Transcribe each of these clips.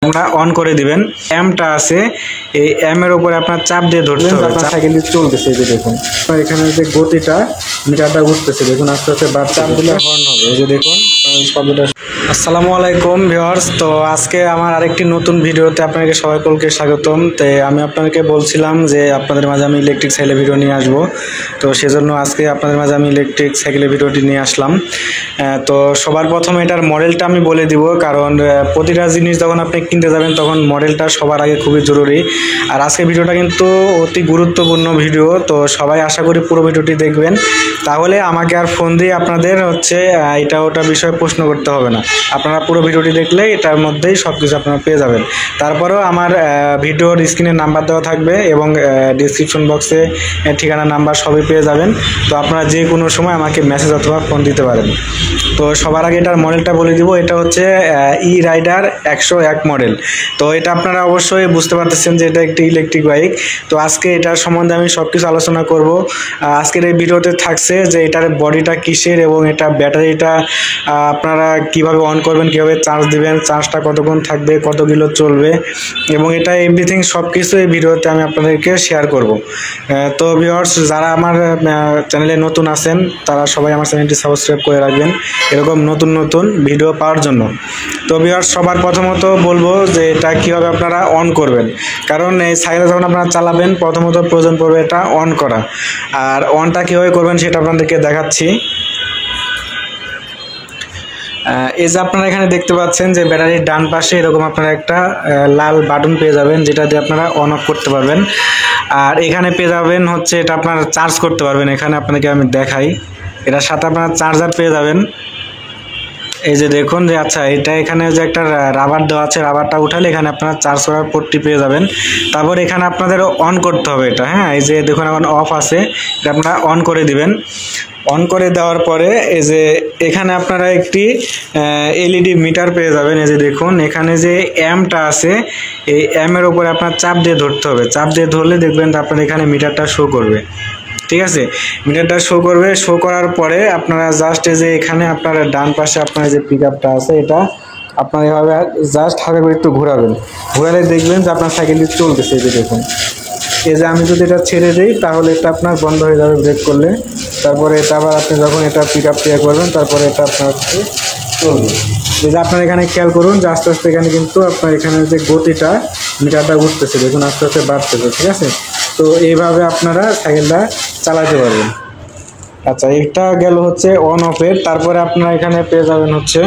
আমরা অন করে দিবেন। এমটা আছে, এই এমের উপরে আপনার চাপ দিয়ে ধরতে হবে। আপনার সাইকেলটি চলতেছে, এই যে দেখুন আপনার এখানে যে গতিটা মিটারটা উঠতেছে, দেখুন আস্তে আস্তে বার চাপ দিলে হর্ন হবে। এই যে দেখুন শব্দটা। আসসালামু আলাইকুম ভিউয়ার্স, তো আজকে আমার আরেকটি নতুন ভিডিওতে আপনাকে সবাইকে স্বাগতম। তো আমি আপনাকে বলছিলাম যে আপনাদের মাঝে আমি ইলেকট্রিক সাইকেলের ভিডিও নিয়ে আসবো, তো সেজন্য আজকে আপনাদের মাঝে আমি ইলেকট্রিক সাইকেলের ভিডিওটি নিয়ে আসলাম। তো সবার প্রথমে এটার মডেলটা আমি বলে দিব, কারণ প্রতিটা জিনিস যখন আপনি কিনতে যাবেন তখন মডেলটা সবার আগে খুবই জরুরি। আর আজকে ভিডিওটা কিন্তু অতি গুরুত্বপূর্ণ ভিডিও, তো সবাই আশা করি পুরো ভিডিওটি দেখবেন, তাহলে আমাকে আর ফোন দিয়ে আপনাদের এটা ওটা বিষয়ে প্রশ্ন করতে হবে না। আপনারা পুরো ভিডিওটি দেখলে এটার মধ্যেই সব কিছু আপনারা পেয়ে যাবেন। তারপরেও আমার ভিডিওর স্ক্রিনে নাম্বার দেওয়া থাকবে এবং ডিসক্রিপশন বক্সে ঠিকানা নাম্বার সবই পেয়ে যাবেন। তো আপনারা যে কোনো সময় আমাকে মেসেজ অথবা ফোন দিতে পারেন। তো সবার আগে এটার মডেলটা বলে দিব। এটা হচ্ছে ই রাইডার 101 মডেল। তো এটা আপনারা অবশ্যই বুঝতে পারতেছেন যে এটা একটি ইলেকট্রিক বাইক। তো আজকে এটার সম্বন্ধে আমি সব কিছু আলোচনা করব। আজকের এই ভিডিওতে থাকছে যে এটার বডিটা কিসের এবং এটা ব্যাটারিটা আপনারা কিভাবে অন করবেন, কিভাবে চার্জ দিবেন, চার্জটা কতক্ষণ থাকবে, কত কিলো চলবে, এবং এটা এভরিথিং সব কিছু এই ভিডিওতে আমি আপনাদেরকে শেয়ার করব। তো ভিউয়ার্স, যারা আমার চ্যানেলে নতুন আছেন তারা সবাই আমার চ্যানেলটি সাবস্ক্রাইব করে রাখবেন এরকম নতুন নতুন ভিডিও পাওয়ার জন্য। তো ভিউয়ার্স, সবার প্রথমত বলবো যে এটা কীভাবে আপনারা অন করবেন, কারণ এই সাইকেল যখন আপনারা চালাবেন প্রথমত প্রয়োজন পড়বে এটা অন করা। আর অনটা কীভাবে করবেন সেটা আপনাদেরকে দেখাচ্ছি। এই যে আপনারা এখানে দেখতে পাচ্ছেন যে ব্যাটারির ডান পাশে এরকম আপনারা একটা লাল বাটন পেয়ে যাবেন, যেটা দিয়ে আপনারা অন অফ করতে পারবেন। আর এখানে পেয়ে যাবেন হচ্ছে এটা আপনারা চার্জ করতে পারবেন। এখানে আপনাকে আমি দেখাই, এটার সাথে আপনারা চার্জার পেয়ে যাবেন। এই যে দেখুন যে আচ্ছা, এটা এখানে যে একটা রাবার দেওয়া আছে, রাবারটা উঠালে এখানে আপনারা চার্জ করার পোর্টটি পেয়ে যাবেন। তারপর এখানে আপনাদের অন করতে হবে এটা। হ্যাঁ, এই যে দেখুন এখন অফ আছে, এটা আপনারা অন করে দিবেন। অন করে দেওয়ার পরে এই যে এখানে আপনারা একটি এলইডি মিটার পেয়ে যাবেন। এই যে দেখুন এখানে যে এমটা আছে, এই এমের উপরে আপনার চাপ দিয়ে ধরতে হবে। চাপ দিয়ে ধরলে দেখবেন আপনার এখানে মিটারটা শো করবে। ঠিক আছে, মিটারটা শো করবে। শো করার পরে আপনারা জাস্ট এই যে এখানে আপনার ডান পাশে আপনার যে পিক আপটা আছে, এটা আপনার এভাবে জাস্ট হালকা করে একটু ঘোরাবেন। ঘোরালে দেখবেন যে আপনার সাইকেলটি চলতেছে। এই যে দেখুন, এই যে আমি যদি এটা ছেড়ে দিই তাহলে এটা আপনার বন্ধ হয়ে যাবে ব্রেক করলে। তারপরে এটা আবার আপনি যখন এটা পিক আপ করবেন তারপরে এটা আপনার হচ্ছে চলবে। এই যে আপনার এখানে খেয়াল করুন যে আস্তে আস্তে এখানে কিন্তু আপনার এখানে যে গতিটা মিটারটা উঠতেছে, দেখুন আস্তে আস্তে বাড়তেছে। ঠিক আছে, তো এইভাবে আপনারা সাইকেলটা চালাতে পারবেন। আচ্ছা, এটা গেল হচ্ছে অন অফের। তারপরে আপনারা এখানে পেয়ে যাবেন হচ্ছে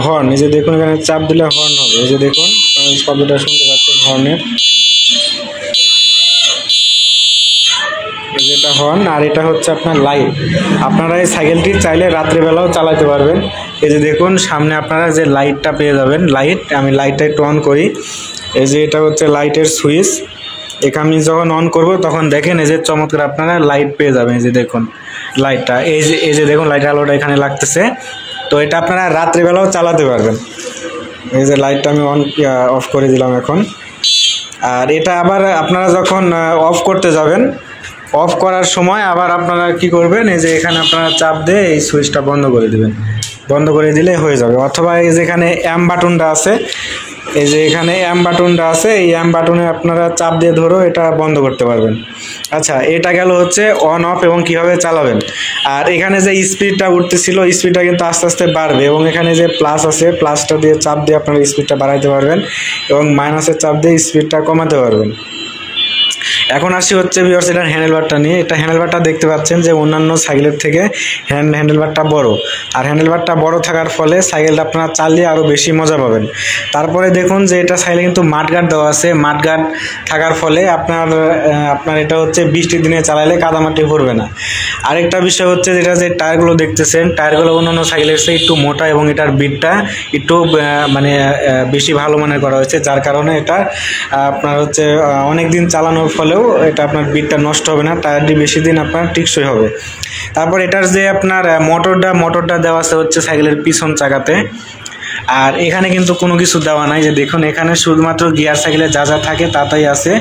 হর্ন। এই যে দেখুন এখানে চাপ দিলে হর্ন হবে। এই যে দেখুন শব্দটা শুনতে পাচ্ছেন হর্নের, যেটা হর্ন। আর এটা হচ্ছে আপনার লাইট। আপনারা এই সাইকেলটি চাইলে রাত্রিবেলাও চালাতে পারবেন। এই যে দেখুন সামনে আপনারা যে লাইটটা পেয়ে যাবেন, লাইট। আমি লাইটটা একটু অন করি। এই যে এটা হচ্ছে লাইটের সুইচ। এখানে আমি যখন অন করব তখন দেখেন এই যে চমৎকার আপনারা লাইট পেয়ে যাবেন। এই যে দেখুন লাইটটা, এই যে দেখুন লাইট আলোটা এখানে লাগতেছে। তো এটা আপনারা রাত্রিবেলাও চালাতে পারবেন। এই যে লাইটটা আমি অফ করে দিলাম এখন। আর এটা আবার আপনারা যখন অফ করতে যাবেন, অফ করার সময় আবার আপনারা কি করবেন, এই যে এখানে আপনারা চাপ দিয়ে এই সুইচটা বন্ধ করে দিবেন। বন্ধ করে দিলে হয়ে যাবে। অথবা এই যেখানে এম বাটনটা আছে, এই যে এখানে এম বাটনটা আছে, এই এম বাটনে আপনারা চাপ দিয়ে ধরো এটা বন্ধ করতে পারবেন। আচ্ছা, এটা গেল হচ্ছে অন অফ এবং কিভাবে চালাবেন। আর এখানে যে স্পিডটা উঠতেছিল, স্পিডটা কিন্তু আস্তে আস্তে বাড়বে। এবং এখানে যে প্লাস আছে, প্লাসটা দিয়ে চাপ দিয়ে আপনারা স্পিডটা বাড়াইতে পারবেন এবং মাইনাসের চাপ দিয়ে স্পিডটা কমাতে পারবেন। এখন আসি হচ্ছে ভিউয়ার্স এটার হ্যান্ডেলবারটা নিয়ে। এটা হ্যান্ডেলবারটা দেখতে পাচ্ছেন যে অন্যান্য সাইকেলের থেকে হ্যান্ডেলবারটা বড়। আর হ্যান্ডেলবারটা বড় থাকার ফলে সাইকেলটা আপনারা চালিয়ে আরও বেশি মজা পাবেন। তারপরে দেখুন যে এটা সাইকেলে কিন্তু মাঠগার্ড দেওয়া আছে। মাঠগার্ড থাকার ফলে আপনার এটা হচ্ছে বৃষ্টির দিনে চালাইলে কাদামাটি পড়বে না। আরেকটা বিষয় হচ্ছে যেটা যে টায়ারগুলো দেখতেছেন, টায়ারগুলো অন্যান্য সাইকেলের চেয়ে একটু মোটা এবং এটার বিটটা একটু বেশি ভালো মানের করা হয়েছে, যার কারণে এটা আপনার হচ্ছে অনেক দিন চালানোর ফলেও এটা আপনার বিটটা নষ্ট হবে না, টায়ারটি বেশি দিন আপনার টিকসই হবে। তারপর এটার যে আপনার মোটরটা দেওয়া আছে হচ্ছে সাইকেলের পিছন চাকাতে। আর এখানে কিন্তু কোনো কিছু দেওয়া নাই, যে দেখুন এখানে শুধুমাত্র গিয়ার সাইকেলে যা যা থাকে তাই আছে।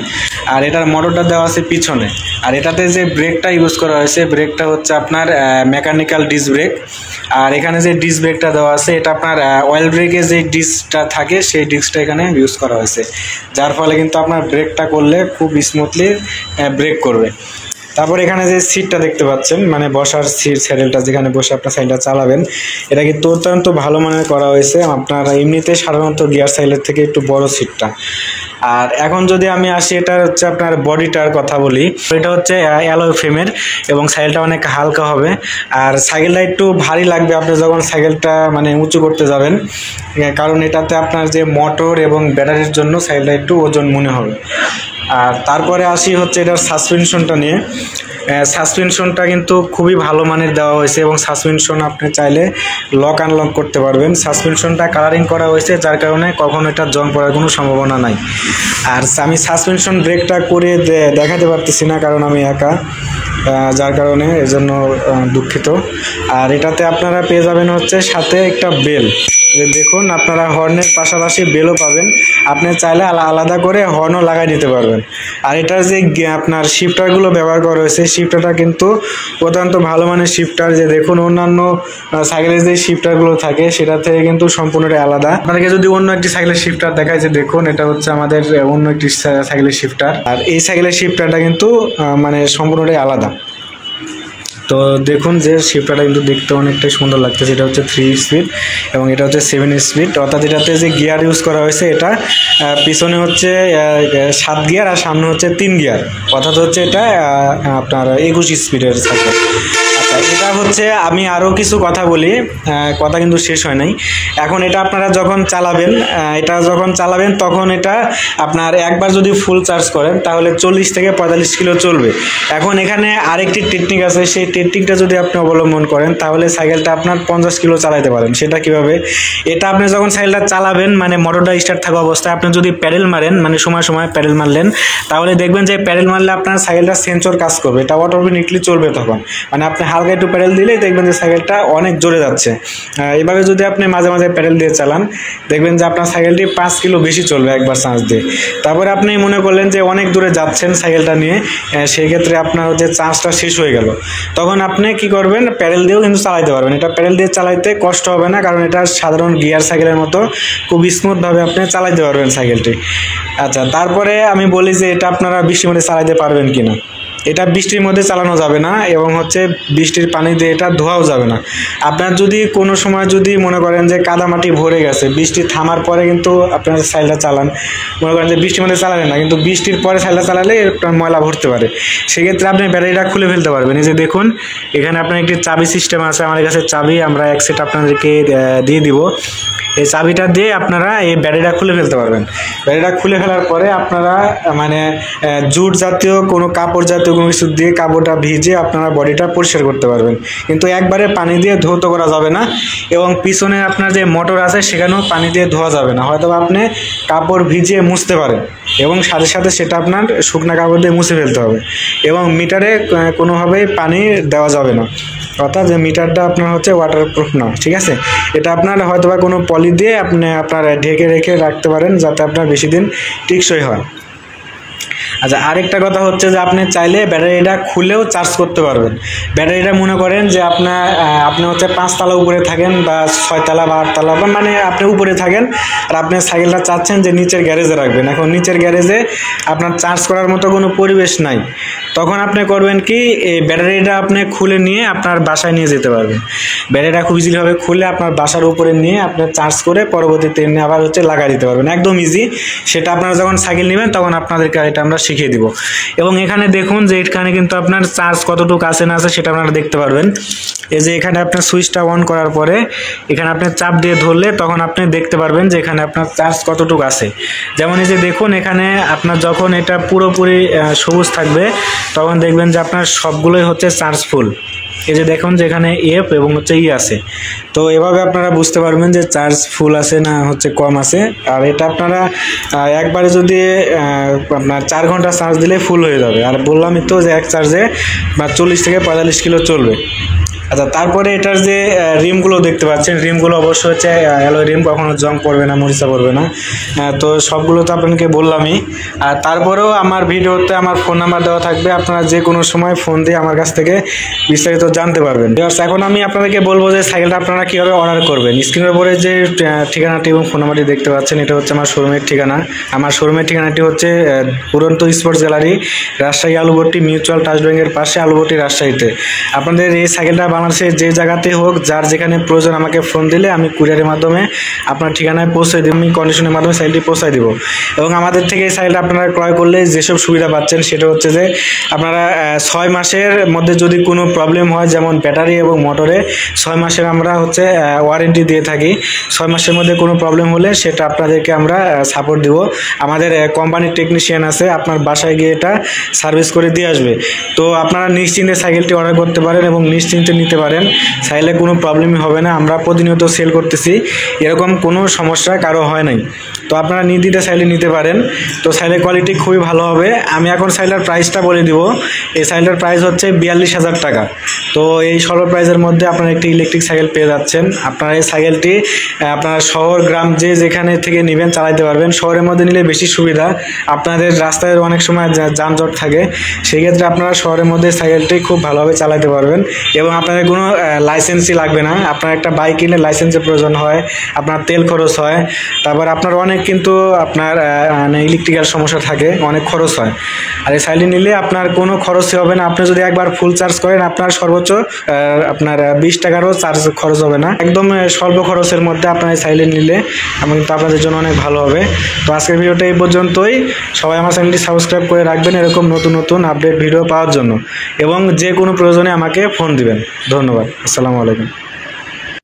আর এটার মোটরটা দেওয়া আছে পিছনে। আর এটাতে যে ব্রেকটা ইউজ করা হয়েছে, ব্রেকটা হচ্ছে আপনার মেকানিক্যাল ডিস্ক ব্রেক। আর এখানে যে ডিস্ক ব্রেকটা দেওয়া আছে এটা আপনার অয়েল ব্রেকে যে ডিস্কটা থাকে সেই ডিস্কটা এখানে ইউজ করা হয়েছে, যার ফলে কিন্তু আপনার ব্রেকটা করলে খুব স্মুথলি ব্রেক করবে। তারপর এখানে যে সিটটা দেখতে পাচ্ছেন, মানে বসার সিট স্যাডেলটা, যেখানে বসে আপনার সাইকেলটা চালাবেন, এটা কিন্তু অত্যন্ত ভালো মানের করা হয়েছে। আপনার এমনিতে সাধারণত গিয়ার সাইকেলের থেকে একটু বড় সিটটা। আর এখন যদি আমি আসি, এটা হচ্ছে আপনার বডিটার কথা বলি। এটা হচ্ছে অ্যালয় ফ্রেমের এবং সাইকেলটা অনেক হালকা হবে। আর সাইকেলটা একটু ভারী লাগবে আপনি যখন সাইকেলটা মানে উঁচু করতে যাবেন, কারণ এটাতে আপনার যে মোটর এবং ব্যাটারির জন্য সাইকেলটা একটু ওজন মনে হবে। আর তারপরে আসি হচ্ছে এটার সাসপেনশনটা নিয়ে। সাসপেনশনটা কিন্তু খুবই ভালো মানের দেওয়া হয়েছে এবং সাসপেনশন আপনি চাইলে লক আনলক করতে পারবেন। সাসপেনশনটা কালারিং করা হয়েছে, যার কারণে কখনো এটা জং পড়ার কোনো সম্ভাবনা নাই। আর আমি সাসপেনশন ব্রেকটা করে দেখাতে পারতেছি না, কারণ আমি একা, যার কারণে এজন্য দুঃখিত। আর এটাতে আপনারা পেয়ে যাবেন হচ্ছে সাথে একটা বেল। দেখুন আপনারা হর্নের পাশাপাশি বেলও পাবেন, আপনি চাইলে আলাদা করে হর্নও লাগাই দিতে পারবেন। আর এটার যে আপনার শিফটারগুলো ব্যবহার করা হয়েছে, শিফটারটা কিন্তু অত্যন্ত ভালো মানের শিফটার। যে দেখুন অন্যান্য সাইকেলের যে শিফটারগুলো থাকে সেটা থেকে কিন্তু সম্পূর্ণটাই আলাদা। আপনাদেরকে যদি অন্য একটি সাইকেলের শিফটার দেখায়, যে দেখুন এটা হচ্ছে আমাদের অন্য একটি সাইকেলের শিফটার। আর এই সাইকেলের শিফটারটা কিন্তু মানে সম্পূর্ণটাই আলাদা। তো দেখুন যে শিফটারটা কিন্তু দেখতে অনেকটাই সুন্দর লাগতেছে। এটা হচ্ছে 3 স্পিড এবং এটা হচ্ছে 7 স্পিড। অর্থাৎ এটাতে যে গিয়ার ইউজ করা হয়েছে, এটা পিছনে হচ্ছে 7 গিয়ার আর সামনে হচ্ছে 3 গিয়ার। অর্থাৎ হচ্ছে এটা আপনার 21 স্পিডের সাইকেল। আচ্ছা, এটা হচ্ছে আমি আরও কিছু কথা বলি, কথা কিন্তু শেষ হয় নাই। এখন এটা আপনারা যখন চালাবেন তখন এটা আপনার একবার যদি ফুল চার্জ করেন তাহলে 40 থেকে 45 কিলো চলবে। এখন এখানে আরেকটি টেকনিক আছে, সেই টেকনিকটা যদি আপনি অবলম্বন করেন তাহলে সাইকেলটা আপনার 50 কিলো চালাতে পারেন। সেটা কিভাবে? এটা আপনি যখন সাইকেলটা চালাবেন, মানে মোটরটা স্টার্ট থাকা অবস্থায় আপনি যদি প্যাডেল মারেন, মানে সময় সময় প্যাডেল মারলেন, তাহলে দেখবেন যে প্যাডেল মারলে আপনার সাইকেলটা সেন্সর কাজ করবে, এটা অটোমেটিকলি চলবে তখন। মানে আপনি হালকা একটু প্যাডেল দিলেই দেখবেন যে সাইকেলটা অনেক জোরে যাচ্ছে। এভাবে যদি আপনি মাঝে মাঝে প্যাডেল দিয়ে চালান, দেখবেন যে আপনার সাইকেলটি 5 কিলো বেশি চলবে একবার চার্জ দিয়ে। তারপরে আপনি মনে করলেন যে অনেক দূরে যাচ্ছেন সাইকেলটা নিয়ে, সেই ক্ষেত্রে আপনার হচ্ছে চার্জটা শেষ হয়ে গেল, তখন আপনি কি করবেন, প্যাডেল দিয়েও কিন্তু চালাতে পারবেন। এটা প্যাডেল দিয়ে চালাইতে কষ্ট হবে না, কারণ এটা সাধারণ গিয়ার সাইকেলের মতো খুব স্মুথভাবে আপনি চালাতে পারবেন সাইকেলটি। আচ্ছা, তারপরে আমি বলি যে এটা আপনারা বৃষ্টির মধ্যে চালাতে পারবেন কিনা। এটা বৃষ্টির মধ্যে চালানো যাবে না এবং হচ্ছে বৃষ্টির পানি দিয়ে এটা ধোয়াও যাবে না। আপনার যদি কোনো সময় যদি মনে করেন যে কাদামাটি ভরে গেছে, বৃষ্টি থামার পরে কিন্তু আপনার সাইকেলটা চালান, মনে করেন যে বৃষ্টির মধ্যে চালালেন না, কিন্তু বৃষ্টির পরে সাইকেলটা চালালে আপনার ময়লা ভরতে পারে, সেক্ষেত্রে আপনি ব্যাটারিটা খুলে ফেলতে পারবেন। এই যে দেখুন এখানে আপনার একটি চাবি সিস্টেম আছে, আমাদের কাছে চাবি আমরা এক সেট আপনাদেরকে দিয়ে দিব। এই চাবিটা দিয়ে আপনারা এই ব্যাটারিটা খুলে ফেলতে পারবেন। ব্যাটারিটা খুলে ফেলার পরে আপনারা মানে জুট জাতীয় কোনো কাপড় জাতীয় কোনো কিছু দিয়ে কাপড়টা ভিজে আপনারা বডিটা পরিষ্কার করতে পারবেন, কিন্তু একবারে পানি দিয়ে ধৌত করা যাবে না। এবং পিছনে আপনার যে মোটর আছে সেখানেও পানি দিয়ে ধোয়া যাবে না, হয়তো আপনি কাপড় ভিজিয়ে মুছতে পারেন এবং সাথে সাথে সেটা আপনার শুকনা কাপড় দিয়ে মুছে ফেলতে হবে। এবং মিটারে কোনোভাবেই পানি দেওয়া যাবে না, অর্থাৎ যে মিটারটা আপনার হচ্ছে ওয়াটারপ্রুফ না, ঠিক আছে। এটা আপনার হয়তো বা কোনো পলি দিয়ে আপনার ঢেকে রেখে রাখতে পারেন, যাতে আপনার বেশি দিন টেকসই হয়। আচ্ছা, আরেকটা কথা হচ্ছে যে আপনি চাইলে ব্যাটারিটা খুলেও চার্জ করতে পারবেন। ব্যাটারিটা মনে করেন যে আপনি হচ্ছে 5 তলা উপরে থাকেন বা 6 তলা বা 8 তলা, বা মানে আপনি উপরে থাকেন আর আপনি সাইকেলটা চাচ্ছেন যে নিচের গ্যারেজে রাখবেন। এখন নিচের গ্যারেজে আপনার চার্জ করার মতো কোনো পরিবেশ নাই, তখন আপনি করবেন কি, এই ব্যাটারিটা আপনি খুলে নিয়ে আপনার বাসায় নিয়ে যেতে পারবেন। ব্যাটারিটা খুব ইজিভাবে খুলে আপনার বাসার উপরে নিয়ে আপনি চার্জ করে পরবর্তীতে এনে আবার হচ্ছে লাগাই দিতে পারবেন, একদম ইজি। সেটা আপনারা যখন সাইকেল নেবেন তখন আপনাদেরকে এটা আমরা শিখিয়ে দিব। এবং এখানে দেখুন যে এখানে কিন্তু আপনার চার্জ কতটুকু আছে না আছে সেটা আপনারা দেখতে পারবেন। এই যে এখানে আপনার সুইচটা অন করার পরে এখানে আপনি চাপ দিয়ে ধরলে তখন আপনি দেখতে পারবেন যে এখানে আপনার চার্জ কতটুকু আছে। যেমন এই যে দেখুন এখানে আপনার যখন এটা পুরোপুরি সবুজ থাকবে তখন দেখবেন যে আপনার সবগুলোই হচ্ছে চার্জ ফুল। এই যে দেখুন যে এখানে এফ এবং হচ্ছে ই আছে, তো এভাবে আপনারা বুঝতে পারবেন যে চার্জ ফুল আছে না হচ্ছে কম আছে। আর এটা আপনারা একবারে যদি আপনার 4 ঘন্টা চার্জ দিলে ফুল হয়ে যাবে। আর বললামই তো যে এক চার্জে 40 থেকে 45 কিলো চলবে। আচ্ছা, তারপরে এটার যে রিমগুলো দেখতে পাচ্ছেন, রিমগুলো অবশ্যই হচ্ছে অ্যালয় রিম, কখনো জং পড়বে না, মরিচা পড়বে না। তো সবগুলো তো আপনাকে বললামই। আর তারপরেও আমার ভিডিওতে আমার ফোন নাম্বার দেওয়া থাকবে, আপনারা যে কোনো সময় ফোন দিয়ে আমার কাছ থেকে বিস্তারিত জানতে পারবেন। এখন আমি আপনাদেরকে বলবো যে সাইকেলটা আপনারা কীভাবে অর্ডার করবেন। স্ক্রিনের উপরে যে ঠিকানাটি এবং ফোন নাম্বারটি দেখতে পাচ্ছেন, এটা হচ্ছে আমার শোরুমের ঠিকানা। আমার শোরুমের ঠিকানাটি হচ্ছে Uronto sports gallery, Rajshahi Alubarti mutual trust ব্যাংকের পাশে, আলুবর্তি, রাজশাহীতে। আপনাদের এই সাইকেলটা বাংলাদেশের যে জায়গাতে হোক, যার যেখানে প্রয়োজন আমাকে ফোন দিলে আমি কুরিয়ারের মাধ্যমে আপনার ঠিকানায় পৌঁছে দেবো, আমি কন্ডিশনের মাধ্যমে সাইকেলটি পৌঁছায় দেবো। এবং আমাদের থেকে এই সাইকেলটা আপনারা ক্রয় করলে যেসব সুবিধা পাচ্ছেন সেটা হচ্ছে যে আপনারা 6 মাসের মধ্যে যদি কোনো প্রবলেম হয়, যেমন ব্যাটারি এবং মোটরে, 6 মাসের আমরা হচ্ছে ওয়ারেন্টি দিয়ে থাকি। 6 মাসের মধ্যে কোনো প্রবলেম হলে সেটা আপনাদেরকে আমরা সাপোর্ট দিব। আমাদের কোম্পানির টেকনিশিয়ান আছে, আপনার বাসায় গিয়ে এটা সার্ভিস করে দিয়ে আসবে। তো আপনারা নিশ্চিন্তে সাইকেলটি অর্ডার করতে পারেন এবং নিশ্চিন্তে নিতে পারেন, সাইকেলে কোনো প্রবলেমই হবে না। আমরা প্রতিনিয়ত সেল করতেছি, এরকম কোনো সমস্যা কারো হয় নাই। তো আপনারা নির্দ্বিধে সাইকেল নিতে পারেন। তো সাইকেলের কোয়ালিটি খুবই ভালো হবে। আমি এখন সাইকেলের প্রাইসটা বলে দিব। এই সাইকেলের প্রাইস হচ্ছে 42,000 টাকা। তো এই স্বল্প প্রাইসের মধ্যে আপনারা একটি ইলেকট্রিক সাইকেল পেয়ে যাচ্ছেন। আপনারা এই সাইকেলটি আপনারা শহর গ্রাম যে যেখানে থেকে নেবেন চালাতে পারবেন। শহরের মধ্যে নিলে বেশি সুবিধা, আপনাদের রাস্তায় অনেক সময় যানজট থাকে, সেই ক্ষেত্রে আপনারা শহরের মধ্যে সাইকেলটি খুব ভালোভাবে চালাতে পারবেন এবং আপনাদের কোনো লাইসেন্সই লাগবে না। আপনার একটা বাইক কিনলে লাইসেন্সের প্রয়োজন হয়, আপনার তেল খরচ হয়, তারপর আপনার অনেক কিন্তু আপনার ইলেকট্রিক্যাল সমস্যা থাকে, অনেক খরচ হয়। আর এই সাইকেল নিলে আপনার কোনো খরচই হবে না। আপনি যদি একবার ফুল চার্জ করেন, আপনার সর্বোচ্চ আপনার 20 টাকারও চার্জ খরচ হবে না। একদম স্বল্প খরচের মধ্যে আপনার এই সাইকেল নিলে আমি কিন্তু আপনাদের জন্য অনেক ভালো হবে। তো আজকের ভিডিওটা এই পর্যন্তই। সবাই আমার চ্যানেলটি সাবস্ক্রাইব করে রাখবেন এরকম নতুন নতুন আপডেট ভিডিও পাওয়ার জন্য, এবং যে কোনো প্রয়োজনে আমাকে ফোন দিবেন। ধন্যবাদ। আসসালামু আলাইকুম।